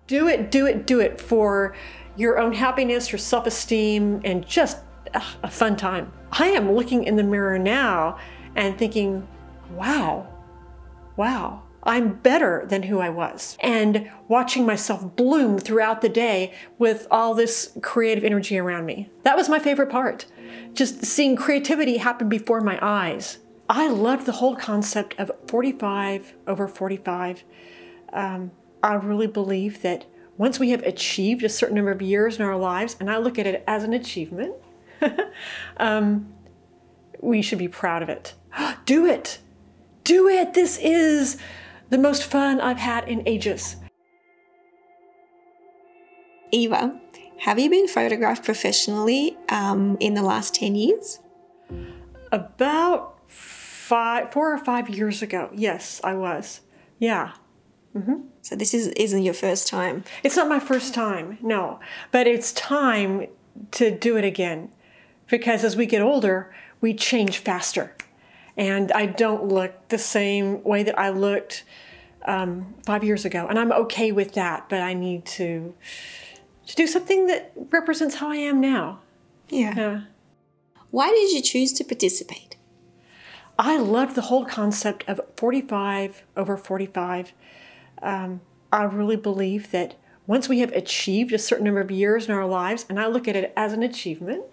Do it, do it, do it for your own happiness, your self-esteem, and just a fun time. I am looking in the mirror now and thinking, wow, I'm better than who I was. And watching myself bloom throughout the day with all this creative energy around me. That was my favorite part. Just seeing creativity happen before my eyes. I loved the whole concept of 45 over 45. I really believe that once we have achieved a certain number of years in our lives, and I look at it as an achievement, we should be proud of it. Do it! Do it! This is the most fun I've had in ages. Eva, have you been photographed professionally in the last 10 years? About 4 or 5 years ago. Yes, I was. Yeah. So this isn't your first time? It's not my first time, no. But it's time to do it again. Because as we get older, we change faster. And I don't look the same way that I looked 5 years ago. And I'm okay with that, but I need to do something that represents how I am now. Yeah. Why did you choose to participate? I loved the whole concept of 45 over 45. I really believe that once we have achieved a certain number of years in our lives, and I look at it as an achievement,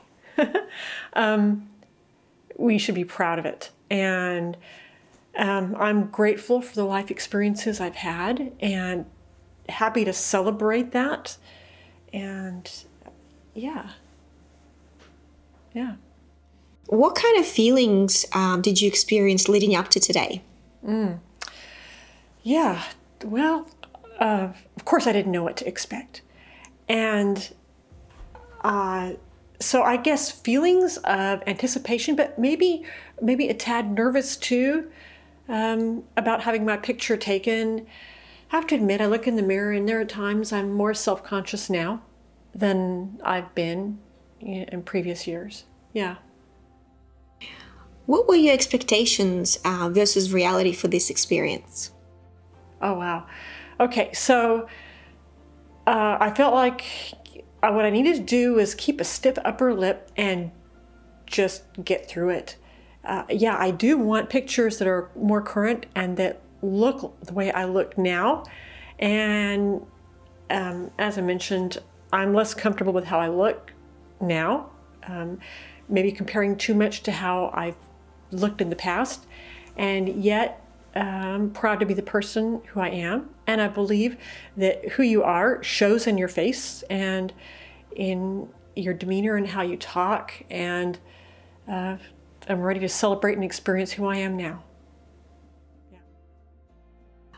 we should be proud of it. And I'm grateful for the life experiences I've had and happy to celebrate that. And yeah. What kind of feelings did you experience leading up to today? Yeah, well, of course I didn't know what to expect. And so I guess feelings of anticipation, but maybe a tad nervous too, about having my picture taken. I have to admit, I look in the mirror and there are times I'm more self-conscious now than I've been in previous years. Yeah. What were your expectations versus reality for this experience? Oh, wow. Okay, so I felt like what I needed to do was keep a stiff upper lip and just get through it. Yeah, I do want pictures that are more current and that look the way I look now. And as I mentioned, I'm less comfortable with how I look now. Maybe comparing too much to how I've looked in the past. And yet, I'm proud to be the person who I am. And I believe that who you are shows in your face and in your demeanor and how you talk. And I'm ready to celebrate and experience who I am now. Yeah.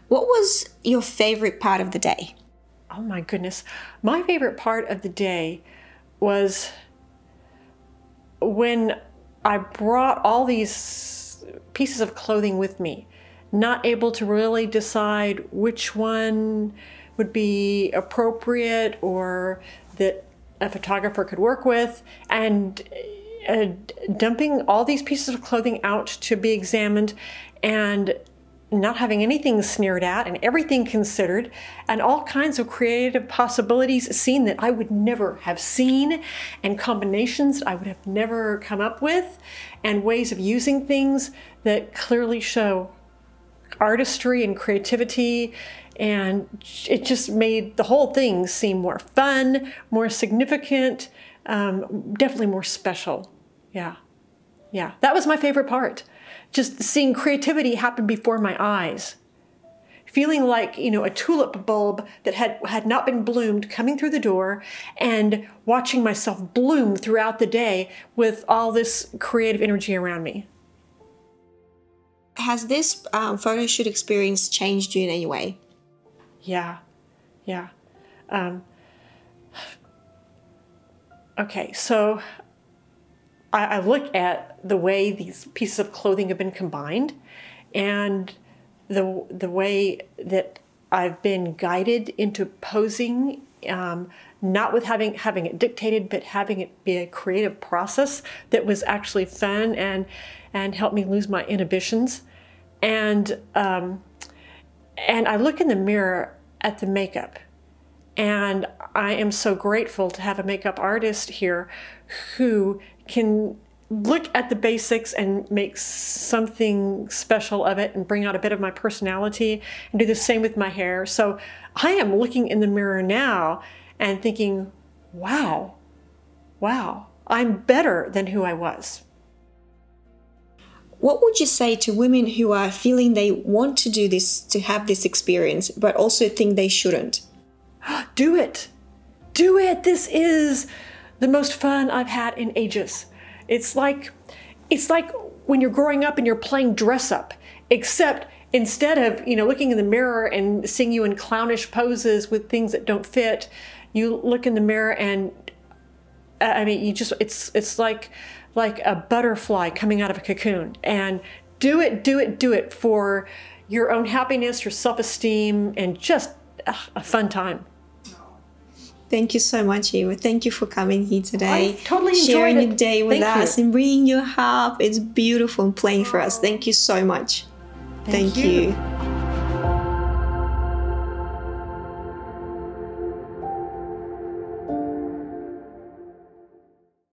What was your favorite part of the day? Oh my goodness. My favorite part of the day was when I brought all these pieces of clothing with me, not able to really decide which one would be appropriate or that a photographer could work with, and dumping all these pieces of clothing out to be examined and not having anything sneered at and everything considered, and all kinds of creative possibilities seen that I would never have seen, and combinations I would have never come up with, and ways of using things that clearly show artistry and creativity. And it just made the whole thing seem more fun, more significant, definitely more special. Yeah. That was my favorite part. Just seeing creativity happen before my eyes. Feeling like, a tulip bulb that had not been bloomed coming through the door, and watching myself bloom throughout the day with all this creative energy around me. Has this photo shoot experience changed you in any way? Yeah. Okay, so I look at the way these pieces of clothing have been combined, and the way that I've been guided into posing, not with having it dictated, but having it be a creative process that was actually fun and helped me lose my inhibitions. And I look in the mirror at the makeup, And I am so grateful to have a makeup artist here who can look at the basics and make something special of it and bring out a bit of my personality, and do the same with my hair. So I am looking in the mirror now and thinking, wow, I'm better than who I was. What would you say to women who are feeling they want to do this, to have this experience, but also think they shouldn't? Do it. Do it. This is the most fun I've had in ages. It's like when you're growing up and you're playing dress up, except instead of, looking in the mirror and seeing you in clownish poses with things that don't fit, you look in the mirror and it's like a butterfly coming out of a cocoon. And do it for your own happiness, your self-esteem, and just a fun time. Thank you so much, Eva. Thank you for coming here today. I totally enjoyed sharing it. your day with Thank us you. and bringing your harp. It's beautiful and playing for us. Thank you so much. Thank you.